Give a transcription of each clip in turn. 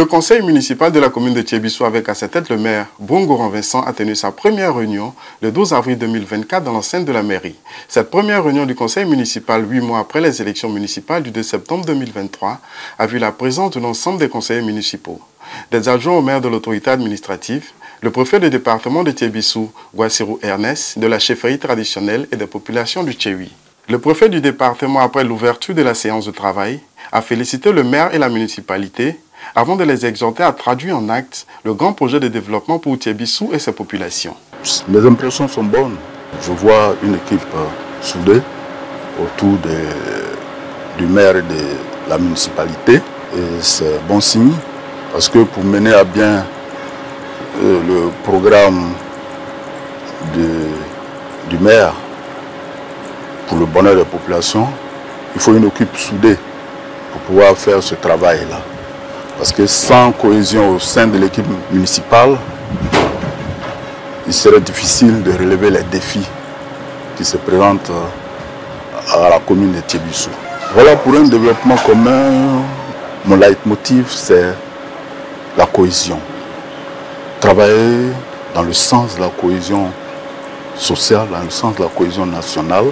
Le conseil municipal de la commune de Thiébissou avec à sa tête le maire Bongoran Vincent a tenu sa première réunion le 12 avril 2024 dans l'enceinte de la mairie. Cette première réunion du conseil municipal, 8 mois après les élections municipales du 2 septembre 2023, a vu la présence de l'ensemble des conseillers municipaux, des adjoints au maire de l'autorité administrative, le préfet du département de Thiébissou, Guassirou Ernest, de la chefferie traditionnelle et des populations du Tchéwi. Le préfet du département, après l'ouverture de la séance de travail, a félicité le maire et la municipalité avant de les exhorter à traduire en actes le grand projet de développement pour Thiébissou et ses populations. Les impressions sont bonnes. Je vois une équipe soudée autour du maire et de la municipalité. Et c'est bon signe parce que pour mener à bien le programme du maire pour le bonheur des populations, il faut une équipe soudée pour pouvoir faire ce travail-là. Parce que sans cohésion au sein de l'équipe municipale, il serait difficile de relever les défis qui se présentent à la commune de Thiébissou. Voilà, pour un développement commun, mon leitmotiv, c'est la cohésion. Travailler dans le sens de la cohésion sociale, dans le sens de la cohésion nationale,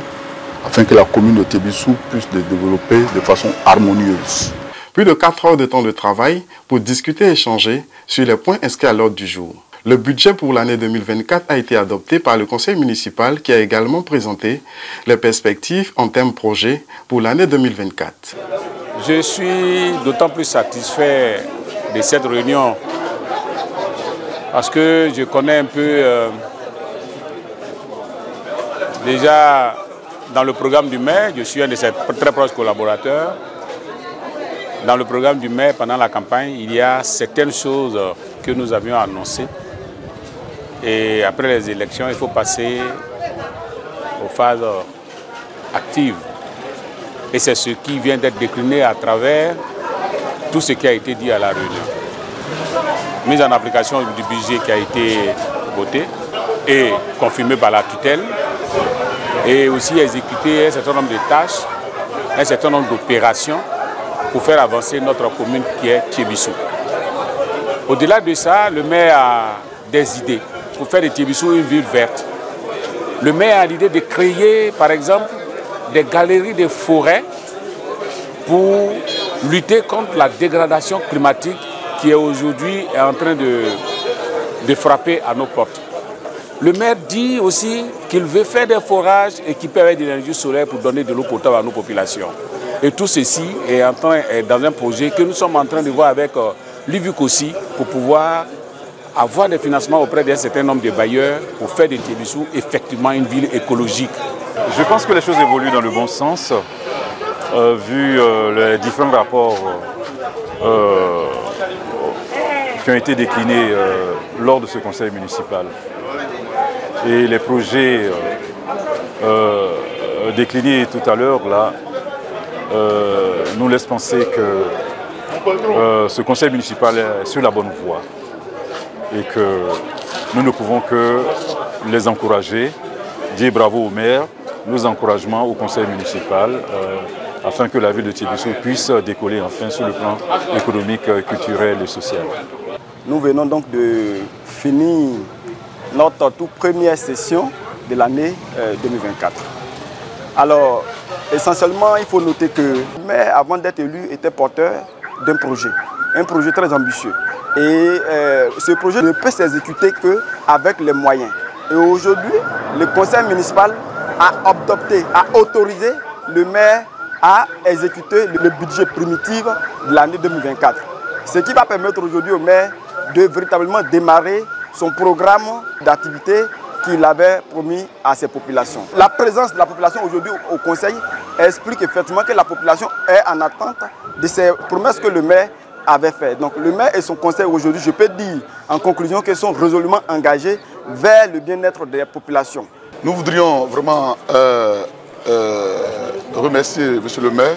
afin que la commune de Thiébissou puisse se développer de façon harmonieuse. Plus de 4 heures de temps de travail pour discuter et échanger sur les points inscrits à l'ordre du jour. Le budget pour l'année 2024 a été adopté par le conseil municipal qui a également présenté les perspectives en termes projet pour l'année 2024. Je suis d'autant plus satisfait de cette réunion parce que je connais un peu déjà dans le programme du maire, je suis un de ses très proches collaborateurs. Dans le programme du maire, pendant la campagne, il y a certaines choses que nous avions annoncées. Et après les élections, il faut passer aux phases actives. Et c'est ce qui vient d'être décliné à travers tout ce qui a été dit à la réunion. Mise en application du budget qui a été voté et confirmé par la tutelle. Et aussi exécuter un certain nombre de tâches, un certain nombre d'opérations pour faire avancer notre commune qui est Thiébissou. Au-delà de ça, le maire a des idées pour faire de Thiébissou une ville verte. Le maire a l'idée de créer, par exemple, des galeries de forêts pour lutter contre la dégradation climatique qui est aujourd'hui en train de frapper à nos portes. Le maire dit aussi qu'il veut faire des forages équipés avec de l'énergie solaire pour donner de l'eau potable à nos populations. Et tout ceci est dans un projet que nous sommes en train de voir avec l'IVUC aussi pour pouvoir avoir des financements auprès d'un certain nombre de bailleurs pour faire de Thiébissou effectivement une ville écologique. Je pense que les choses évoluent dans le bon sens, vu les différents rapports qui ont été déclinés lors de ce conseil municipal. Et les projets déclinés tout à l'heure, là, nous laissent penser que ce conseil municipal est sur la bonne voie et que nous ne pouvons que les encourager, dire bravo au maire, nos encouragements au conseil municipal afin que la ville de Thiébissou puisse décoller enfin sur le plan économique, culturel et social. Nous venons donc de finir notre toute première session de l'année 2024. Alors, essentiellement, il faut noter que le maire, avant d'être élu, était porteur d'un projet, un projet très ambitieux. Et ce projet ne peut s'exécuter qu'avec les moyens. Et aujourd'hui, le conseil municipal a adopté, a autorisé le maire à exécuter le budget primitif de l'année 2024. Ce qui va permettre aujourd'hui au maire de véritablement démarrer son programme d'activité qu'il avait promis à ses populations. La présence de la population aujourd'hui au conseil explique effectivement que la population est en attente de ces promesses que le maire avait faites. Donc le maire et son conseil aujourd'hui, je peux dire en conclusion qu'ils sont résolument engagés vers le bien-être des populations. Nous voudrions vraiment remercier M. le maire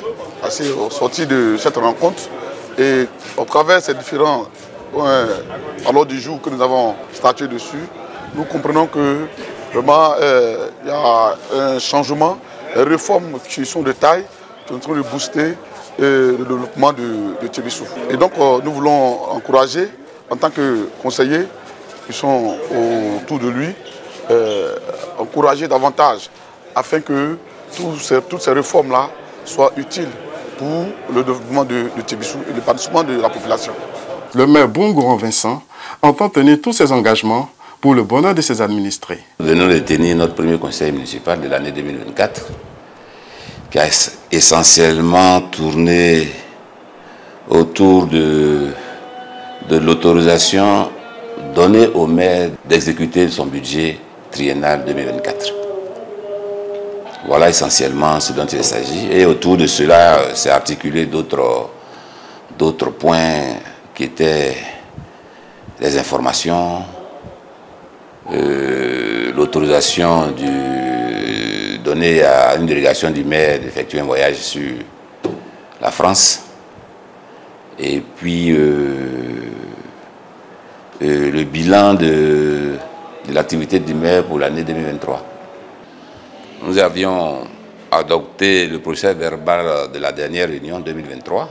au sorti de cette rencontre et au travers de ces différents points à l'ordre du jour que nous avons statué dessus, nous comprenons que vraiment il y a un changement, des réformes qui sont de taille, qui sont en train de booster le développement de Tchébissou. Et donc nous voulons encourager, en tant que conseillers qui sont autour de lui, encourager davantage afin que toutes ces réformes-là soient utiles pour le développement de Tchébissou et l'épanouissement de la population. Le maire Boungourong Vincent entend tenir tous ses engagements pour le bonheur de ses administrés. Nous venons de tenir notre premier conseil municipal de l'année 2024 qui a essentiellement tourné autour de l'autorisation donnée au maire d'exécuter son budget triennal 2024. Voilà essentiellement ce dont il s'agit. Et autour de cela, s'est articulé d'autres points qui étaient les informations, l'autorisation donnée à une délégation du maire d'effectuer un voyage sur la France, et puis le bilan de l'activité du maire pour l'année 2023. Nous avions adopté le procès verbal de la dernière réunion 2023.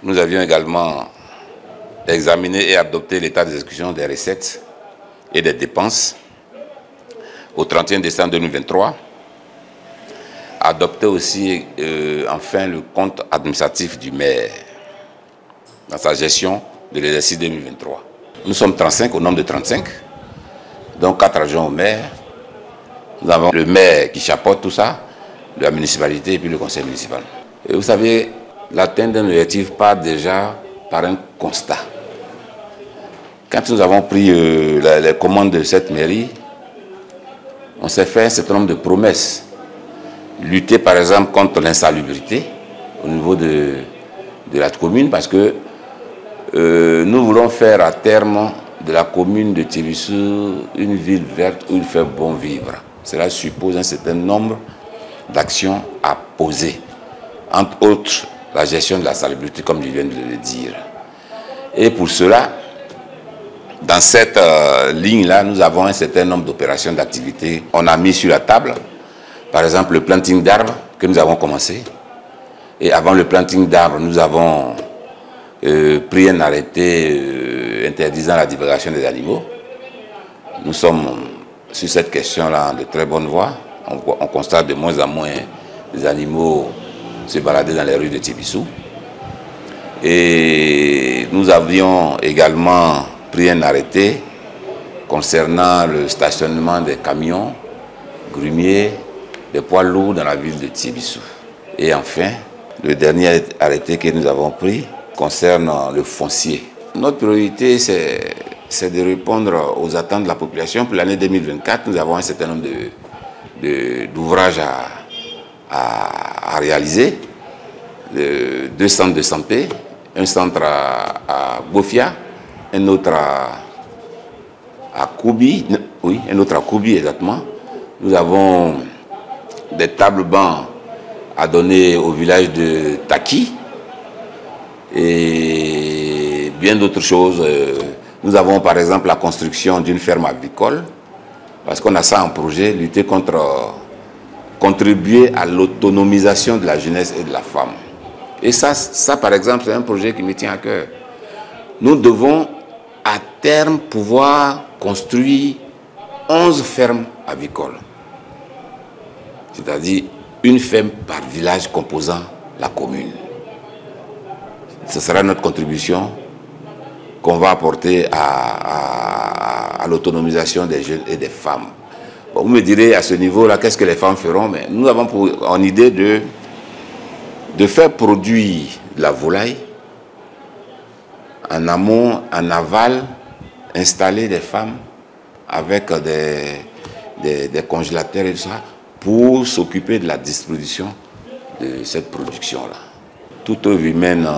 Nous avions également examiné et adopté l'état d'exécution des recettes et des dépenses au 31 décembre 2023. Adopté aussi enfin le compte administratif du maire dans sa gestion de l'exercice 2023. Nous sommes 35 au nombre de 35, donc 4 adjoints au maire. Nous avons le maire qui chapeaute tout ça, la municipalité et puis le conseil municipal. Et vous savez, l'atteinte d'un objectif part déjà par un constat. Quand nous avons pris les commandes de cette mairie, on s'est fait un certain nombre de promesses. Lutter par exemple contre l'insalubrité au niveau de la commune, parce que nous voulons faire à terme de la commune de Tchébissou une ville verte où il fait bon vivre. Cela suppose un certain nombre d'actions à poser. Entre autres, la gestion de la salubrité, comme je viens de le dire. Et pour cela, dans cette ligne-là, nous avons un certain nombre d'opérations, d'activités. On a mis sur la table, par exemple, le planting d'arbres que nous avons commencé. Et avant le planting d'arbres, nous avons pris un arrêté interdisant la divulgation des animaux. Nous sommes sur cette question-là de très bonne voie. On constate de moins en moins des animaux se balader dans les rues de Tchébissou. Et nous avions également pris un arrêté concernant le stationnement des camions grumiers, des poids lourds dans la ville de Tchébissou. Et enfin, le dernier arrêté que nous avons pris concerne le foncier. Notre priorité, c'est de répondre aux attentes de la population. Pour l'année 2024, nous avons un certain nombre d'ouvrages à réaliser. 2 centres de santé, un centre à Bofia, un autre à Koubi, oui, un autre à Koubi exactement. Nous avons des tables-bancs à donner au village de Taki et bien d'autres choses. Nous avons par exemple la construction d'une ferme avicole, parce qu'on a ça en projet, lutter contre, contribuer à l'autonomisation de la jeunesse et de la femme. Et ça par exemple, c'est un projet qui me tient à cœur. Nous devons à terme pouvoir construire 11 fermes avicoles. C'est-à-dire une ferme par village composant la commune. Ce sera notre contribution qu'on va apporter à l'autonomisation des jeunes et des femmes. Bon, vous me direz à ce niveau-là, qu'est-ce que les femmes feront? Mais nous avons en idée de faire produire de la volaille en amont, en aval, installer des femmes avec des congélateurs et tout ça pour s'occuper de la distribution de cette production-là. Toute œuvre humaine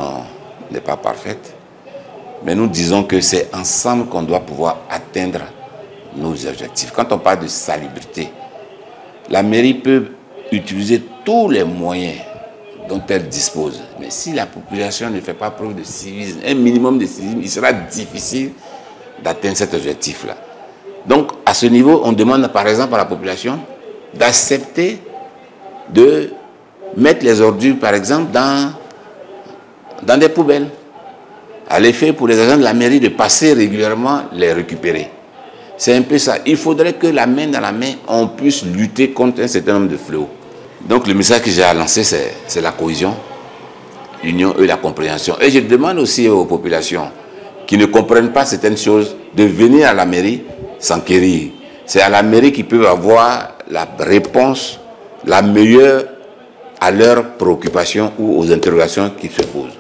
n'est pas parfaite, mais nous disons que c'est ensemble qu'on doit pouvoir atteindre nos objectifs. Quand on parle de salubrité, la mairie peut utiliser tous les moyens dont elle dispose. Mais si la population ne fait pas preuve de civisme, un minimum de civisme, il sera difficile d'atteindre cet objectif-là. Donc, à ce niveau, on demande par exemple à la population d'accepter de mettre les ordures, par exemple, dans des poubelles. À l'effet pour les agents de la mairie de passer régulièrement les récupérer. C'est un peu ça. Il faudrait que la main dans la main, on puisse lutter contre un certain nombre de fléaux. Donc le message que j'ai à lancer, c'est la cohésion, l'union et la compréhension. Et je demande aussi aux populations qui ne comprennent pas certaines choses de venir à la mairie s'enquérir. C'est à la mairie qu'ils peuvent avoir la réponse la meilleure à leurs préoccupations ou aux interrogations qui se posent.